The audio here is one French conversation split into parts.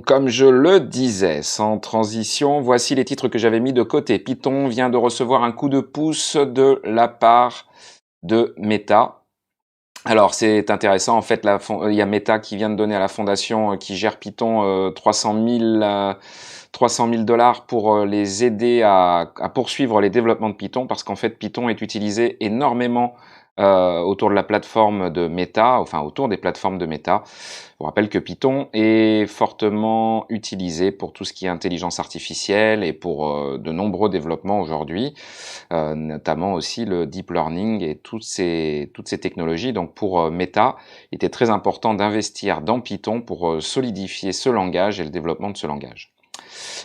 Donc, comme je le disais, sans transition, voici les titres que j'avais mis de côté. Python vient de recevoir un coup de pouce de la part de Meta. Alors, c'est intéressant. En fait, il y a Meta qui vient de donner à la fondation qui gère Python 300 000 dollars pour les aider à poursuivre les développements de Python, parce qu'en fait, Python est utilisé énormément autour de la plateforme de Meta, enfin autour des plateformes de Meta. Je vous rappelle que Python est fortement utilisé pour tout ce qui est intelligence artificielle et pour de nombreux développements aujourd'hui, notamment aussi le deep learning et toutes ces technologies. Donc pour Meta, il était très important d'investir dans Python pour solidifier ce langage et le développement de ce langage.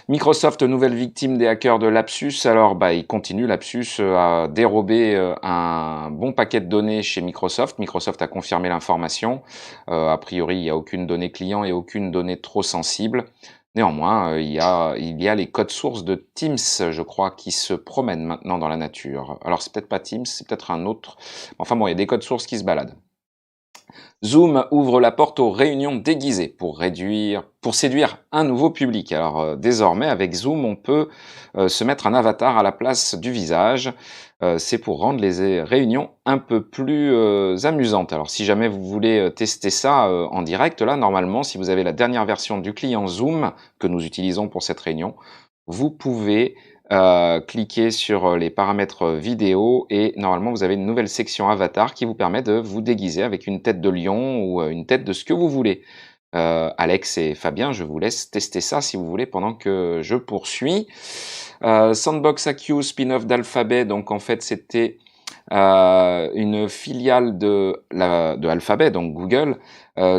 Microsoft, nouvelle victime des hackers de Lapsus. Alors, il continue, Lapsus a dérobé un bon paquet de données chez Microsoft. Microsoft a confirmé l'information. A priori, il n'y a aucune donnée client et aucune donnée trop sensible. Néanmoins, il y a les codes sources de Teams, je crois, qui se promènent maintenant dans la nature. Alors, c'est peut-être pas Teams, c'est peut-être un autre. Enfin bon, il y a des codes sources qui se baladent. Zoom ouvre la porte aux réunions déguisées pour séduire un nouveau public. Alors désormais, avec Zoom, on peut se mettre un avatar à la place du visage. C'est pour rendre les réunions un peu plus amusantes. Alors si jamais vous voulez tester ça en direct, là, normalement, si vous avez la dernière version du client Zoom que nous utilisons pour cette réunion, vous pouvez cliquez sur les paramètres vidéo et normalement vous avez une nouvelle section avatar qui vous permet de vous déguiser avec une tête de lion ou une tête de ce que vous voulez. Alex et Fabien, je vous laisse tester ça si vous voulez pendant que je poursuis. Sandbox AQ, spin-off d'Alphabet, donc en fait c'était une filiale de Alphabet, donc Google,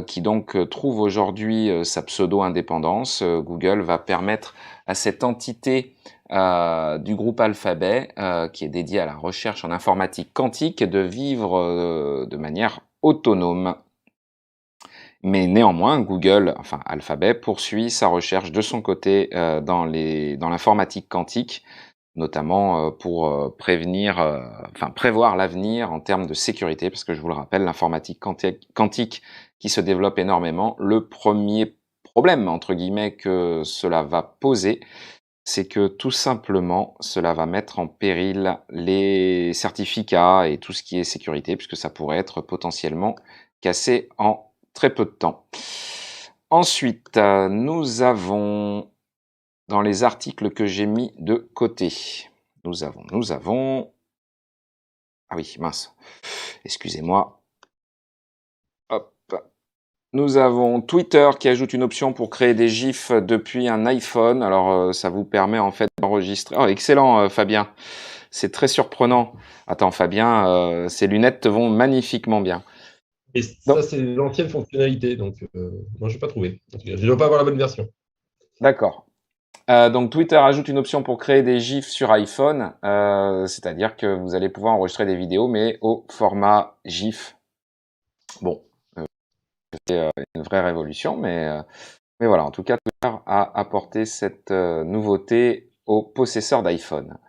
qui donc trouve aujourd'hui sa pseudo-indépendance. Google va permettre à cette entité du groupe Alphabet, qui est dédiée à la recherche en informatique quantique, de vivre de manière autonome. Mais néanmoins, Google, enfin Alphabet, poursuit sa recherche de son côté dans l'informatique quantique, notamment pour prévoir l'avenir en termes de sécurité, parce que je vous le rappelle, l'informatique quantique qui se développe énormément, le premier problème, entre guillemets, que cela va poser, c'est que tout simplement, cela va mettre en péril les certificats et tout ce qui est sécurité, puisque ça pourrait être potentiellement cassé en très peu de temps. Ensuite, nous avons, dans les articles que j'ai mis de côté, nous avons... Ah oui, mince, excusez-moi. Hop. Nous avons Twitter qui ajoute une option pour créer des gifs depuis un iPhone. Alors, ça vous permet en fait d'enregistrer... Oh, excellent, Fabien. C'est très surprenant. Attends, Fabien, ces lunettes te vont magnifiquement bien. Et ça, c'est l'ancienne fonctionnalité, donc moi, je n'ai pas trouvé. Je ne dois pas avoir la bonne version. D'accord. Donc Twitter ajoute une option pour créer des gifs sur iPhone, c'est-à-dire que vous allez pouvoir enregistrer des vidéos, mais au format gif. Bon, c'est une vraie révolution, mais voilà, en tout cas, Twitter a apporté cette nouveauté aux possesseurs d'iPhone.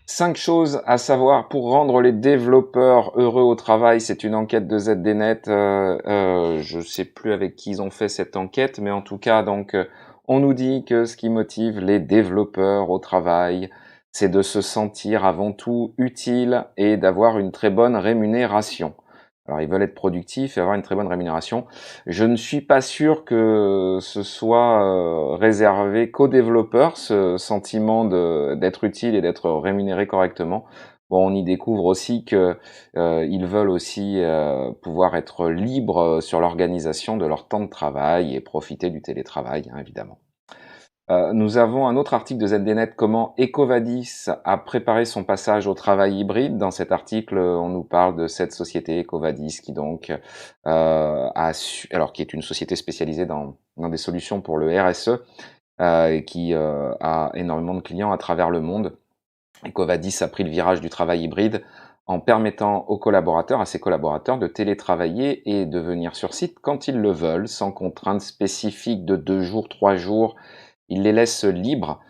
5 choses à savoir pour rendre les développeurs heureux au travail. C'est une enquête de ZDNet. Je ne sais plus avec qui ils ont fait cette enquête, mais en tout cas, donc, on nous dit que ce qui motive les développeurs au travail, c'est de se sentir avant tout utile et d'avoir une très bonne rémunération. Alors, ils veulent être productifs et avoir une très bonne rémunération. Je ne suis pas sûr que ce soit réservé qu'aux développeurs, ce sentiment d'être utile et d'être rémunéré correctement. Bon, on y découvre aussi que ils veulent aussi pouvoir être libres sur l'organisation de leur temps de travail et profiter du télétravail, hein, évidemment. Nous avons un autre article de ZDNet, comment Ecovadis a préparé son passage au travail hybride. Dans cet article, on nous parle de cette société Ecovadis qui donc qui est une société spécialisée dans des solutions pour le RSE et qui a énormément de clients à travers le monde. Ecovadis a pris le virage du travail hybride en permettant à ses collaborateurs de télétravailler et de venir sur site quand ils le veulent, sans contraintes spécifiques de 2 jours, 3 jours. Il les laisse libres.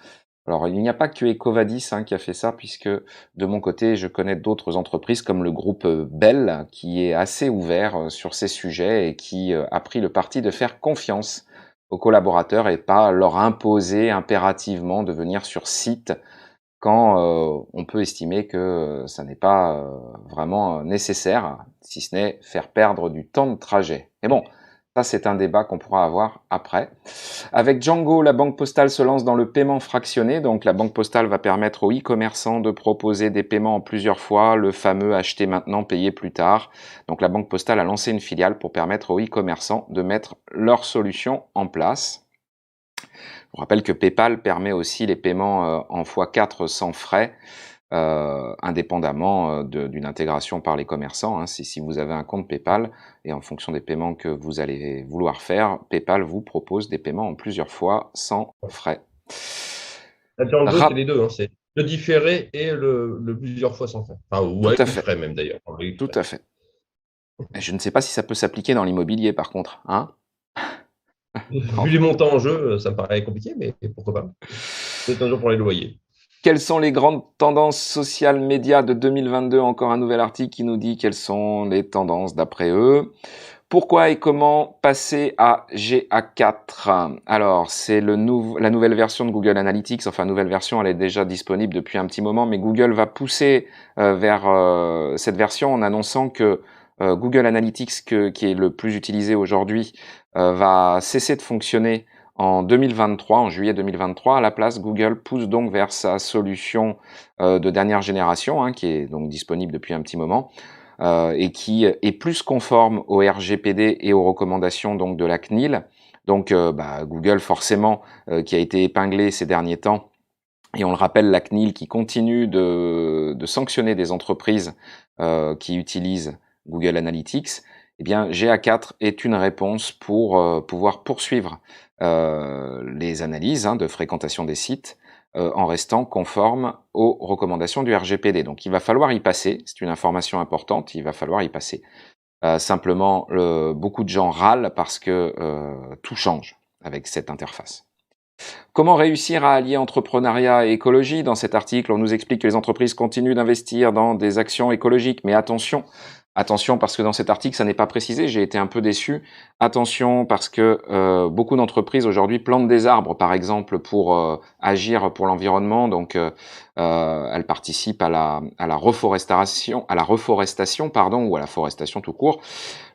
Alors, il n'y a pas que Ecovadis qui a fait ça, puisque de mon côté, je connais d'autres entreprises comme le groupe Bell, qui est assez ouvert sur ces sujets et qui a pris le parti de faire confiance aux collaborateurs et pas leur imposer impérativement de venir sur site quand on peut estimer que ça n'est pas vraiment nécessaire, si ce n'est faire perdre du temps de trajet. Mais bon, ça c'est un débat qu'on pourra avoir après. Avec Django, la Banque Postale se lance dans le paiement fractionné. Donc la Banque Postale va permettre aux e-commerçants de proposer des paiements en plusieurs fois, le fameux acheter maintenant, payer plus tard. Donc la Banque Postale a lancé une filiale pour permettre aux e-commerçants de mettre leur solution en place. Je vous rappelle que PayPal permet aussi les paiements en x4 sans frais, indépendamment d'une intégration par les commerçants. Hein. Si vous avez un compte PayPal et en fonction des paiements que vous allez vouloir faire, PayPal vous propose des paiements en plusieurs fois sans frais. Django, c'est les deux. Hein. C'est le différé et le plusieurs fois sans frais. Enfin, ou avec frais même d'ailleurs. Tout à fait. Je ne sais pas si ça peut s'appliquer dans l'immobilier par contre. Hein. Vu les montants en jeu, ça me paraît compliqué, mais pourquoi pas. C'est un jour pour les loyers. Quelles sont les grandes tendances social médias de 2022? Encore un nouvel article qui nous dit quelles sont les tendances d'après eux. Pourquoi et comment passer à GA4? Alors, c'est la nouvelle version de Google Analytics. Enfin, nouvelle version, elle est déjà disponible depuis un petit moment, mais Google va pousser vers cette version en annonçant que Google Analytics, qui est le plus utilisé aujourd'hui, va cesser de fonctionner en 2023, en juillet 2023. À la place, Google pousse donc vers sa solution de dernière génération, hein, qui est donc disponible depuis un petit moment, et qui est plus conforme au RGPD et aux recommandations donc de la CNIL. Donc Google forcément qui a été épinglé ces derniers temps, et on le rappelle, la CNIL qui continue de sanctionner des entreprises qui utilisent Google Analytics. Eh bien, GA4 est une réponse pour pouvoir poursuivre les analyses de fréquentation des sites en restant conforme aux recommandations du RGPD. Donc il va falloir y passer, c'est une information importante, il va falloir y passer. Simplement, beaucoup de gens râlent parce que tout change avec cette interface. Comment réussir à allier entrepreneuriat et écologie? Dans cet article, on nous explique que les entreprises continuent d'investir dans des actions écologiques, mais attention parce que dans cet article, ça n'est pas précisé, j'ai été un peu déçu. Attention parce que beaucoup d'entreprises aujourd'hui plantent des arbres, par exemple, pour agir pour l'environnement. Donc, elles participent à la reforestation, ou à la forestation tout court.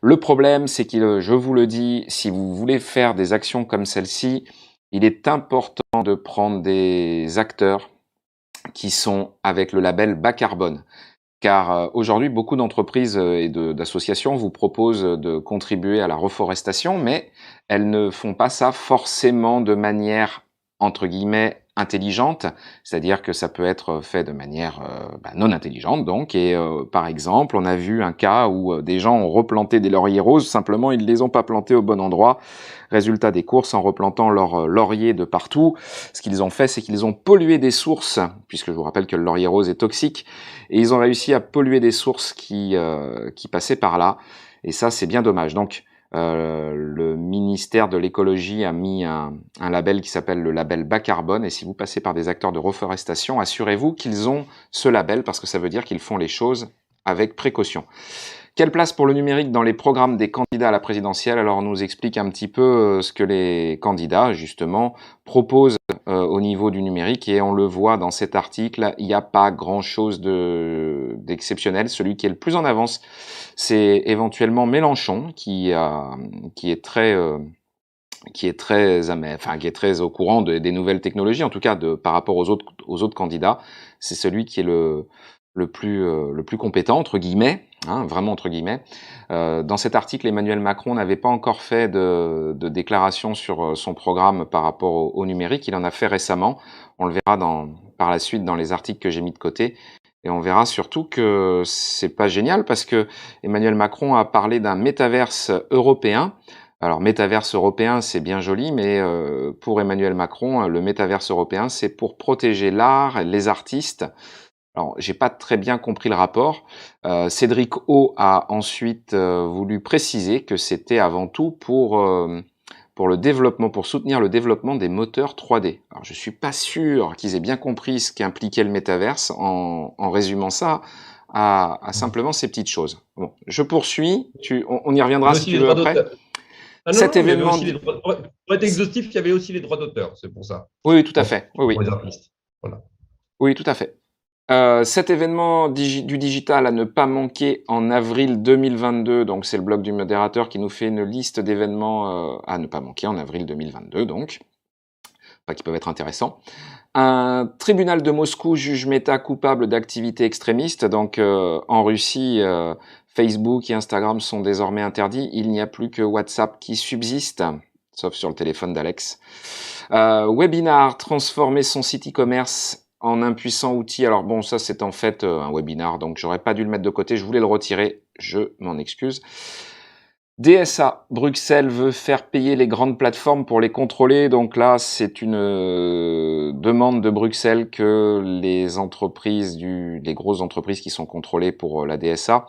Le problème, c'est que, je vous le dis, si vous voulez faire des actions comme celle-ci, il est important de prendre des acteurs qui sont avec le label bas carbone. Car aujourd'hui, beaucoup d'entreprises et d'associations vous proposent de contribuer à la reforestation, mais elles ne font pas ça forcément de manière, entre guillemets, intelligente, c'est-à-dire que ça peut être fait de manière non intelligente, donc, et par exemple, on a vu un cas où des gens ont replanté des lauriers roses, simplement ils ne les ont pas plantés au bon endroit. Résultat des courses, en replantant leurs lauriers de partout, ce qu'ils ont fait, c'est qu'ils ont pollué des sources, puisque je vous rappelle que le laurier rose est toxique, et ils ont réussi à polluer des sources qui passaient par là, et ça c'est bien dommage. Donc le ministère de l'écologie a mis un label qui s'appelle le label bas carbone, et si vous passez par des acteurs de reforestation, assurez-vous qu'ils ont ce label, parce que ça veut dire qu'ils font les choses avec précaution. Quelle place pour le numérique dans les programmes des candidats à la présidentielle? Alors on nous explique un petit peu ce que les candidats, justement, proposent au niveau du numérique, et on le voit dans cet article, il n'y a pas grand-chose d'exceptionnel. Celui qui est le plus en avance, c'est éventuellement Mélenchon, qui est très au courant des nouvelles technologies, en tout cas par rapport aux autres candidats. C'est celui qui est le plus compétent, entre guillemets, vraiment entre guillemets. Dans cet article, Emmanuel Macron n'avait pas encore fait de déclaration sur son programme par rapport au numérique. Il en a fait récemment. On le verra par la suite dans les articles que j'ai mis de côté. Et on verra surtout que c'est pas génial parce que Emmanuel Macron a parlé d'un métaverse européen. Alors, métaverse européen, c'est bien joli, mais pour Emmanuel Macron, le métaverse européen, c'est pour protéger l'art, les artistes. Alors, j'ai pas très bien compris le rapport. Cédric O a ensuite voulu préciser que c'était avant tout pour le développement, pour soutenir le développement des moteurs 3D. Alors, je suis pas sûr qu'ils aient bien compris ce qu'impliquait le métaverse en résumant ça à simplement ces petites choses. Bon, je poursuis. On y reviendra si tu veux après. Cet événement. Pour être exhaustif, il y avait aussi les droits d'auteur, c'est pour ça. Oui, tout à Pour fait. Oui, les oui. artistes. Voilà. Oui, tout à fait. Cet événement du digital à ne pas manquer en avril 2022, donc c'est le blog du modérateur qui nous fait une liste d'événements à ne pas manquer en avril 2022, donc, enfin, qui peuvent être intéressants. Un tribunal de Moscou juge Meta coupable d'activités extrémistes, donc en Russie, Facebook et Instagram sont désormais interdits, il n'y a plus que WhatsApp qui subsiste, sauf sur le téléphone d'Alex. Webinar, transformer son site e-commerce en un puissant outil. Alors bon, ça c'est en fait un webinar, donc j'aurais pas dû le mettre de côté, je voulais le retirer, je m'en excuse. DSA, Bruxelles veut faire payer les grandes plateformes pour les contrôler, donc là c'est une demande de Bruxelles que les entreprises, les grosses entreprises qui sont contrôlées pour la DSA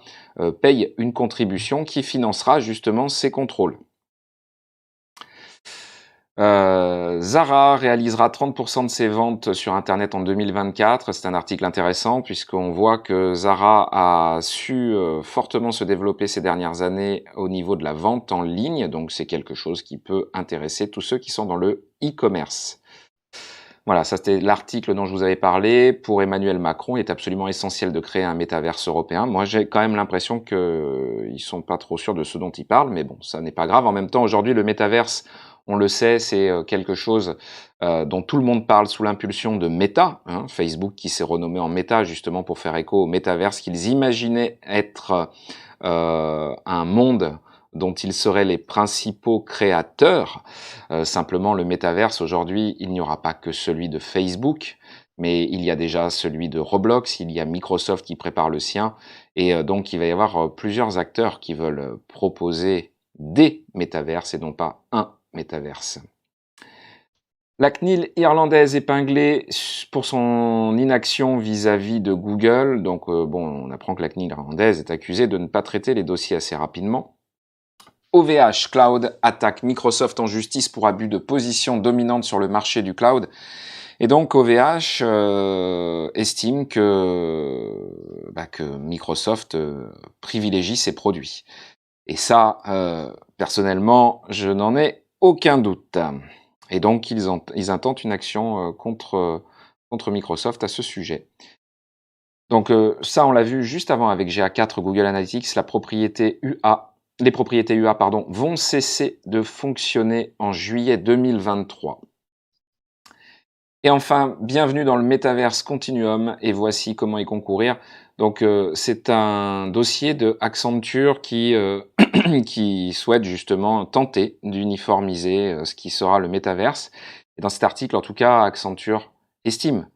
payent une contribution qui financera justement ces contrôles. Zara réalisera 30% de ses ventes sur Internet en 2024. C'est un article intéressant puisqu'on voit que Zara a su fortement se développer ces dernières années au niveau de la vente en ligne. Donc c'est quelque chose qui peut intéresser tous ceux qui sont dans le e-commerce. Voilà, ça c'était l'article dont je vous avais parlé. Pour Emmanuel Macron, il est absolument essentiel de créer un métaverse européen. Moi, j'ai quand même l'impression qu'ils sont pas trop sûrs de ce dont ils parlent, mais bon, ça n'est pas grave. En même temps, aujourd'hui, le métaverse, on le sait, c'est quelque chose dont tout le monde parle sous l'impulsion de Meta, hein, Facebook qui s'est renommé en Meta justement pour faire écho au métaverse qu'ils imaginaient être un monde dont ils seraient les principaux créateurs. Simplement, le métaverse, aujourd'hui, il n'y aura pas que celui de Facebook, mais il y a déjà celui de Roblox, il y a Microsoft qui prépare le sien, et donc il va y avoir plusieurs acteurs qui veulent proposer des métaverses et non pas un métaverse. La CNIL irlandaise épinglée pour son inaction vis-à-vis de Google. Donc, bon, on apprend que la CNIL irlandaise est accusée de ne pas traiter les dossiers assez rapidement. OVH Cloud attaque Microsoft en justice pour abus de position dominante sur le marché du cloud. Et donc OVH estime que Microsoft privilégie ses produits. Et ça, personnellement, je n'en ai aucun doute. Et donc ils intentent une action contre Microsoft à ce sujet. Donc ça, on l'a vu juste avant avec GA4 Google Analytics, les propriétés UA vont cesser de fonctionner en juillet 2023. Et enfin, bienvenue dans le Metaverse Continuum, et voici comment y concourir. Donc c'est un dossier de Accenture qui souhaite justement tenter d'uniformiser ce qui sera le Metaverse. Et dans cet article, en tout cas, Accenture estime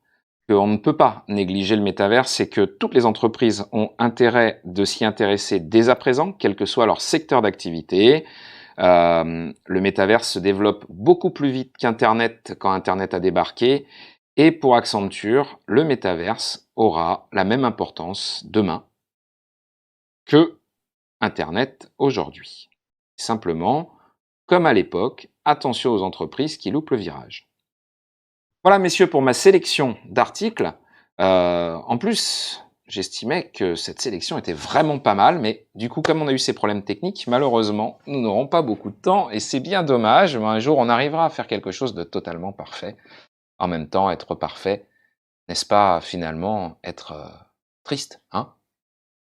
qu'on ne peut pas négliger le métaverse, c'est que toutes les entreprises ont intérêt de s'y intéresser dès à présent, quel que soit leur secteur d'activité. Le métaverse se développe beaucoup plus vite qu'Internet quand Internet a débarqué. Et pour Accenture, le métaverse aura la même importance demain que Internet aujourd'hui. Simplement, comme à l'époque, attention aux entreprises qui loupent le virage. Voilà, messieurs, pour ma sélection d'articles. En plus, j'estimais que cette sélection était vraiment pas mal, mais du coup, comme on a eu ces problèmes techniques, malheureusement, nous n'aurons pas beaucoup de temps, et c'est bien dommage, mais un jour, on arrivera à faire quelque chose de totalement parfait. En même temps, être parfait, n'est-ce pas, finalement, être triste, hein?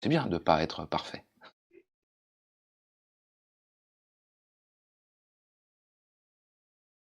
C'est bien de ne pas être parfait.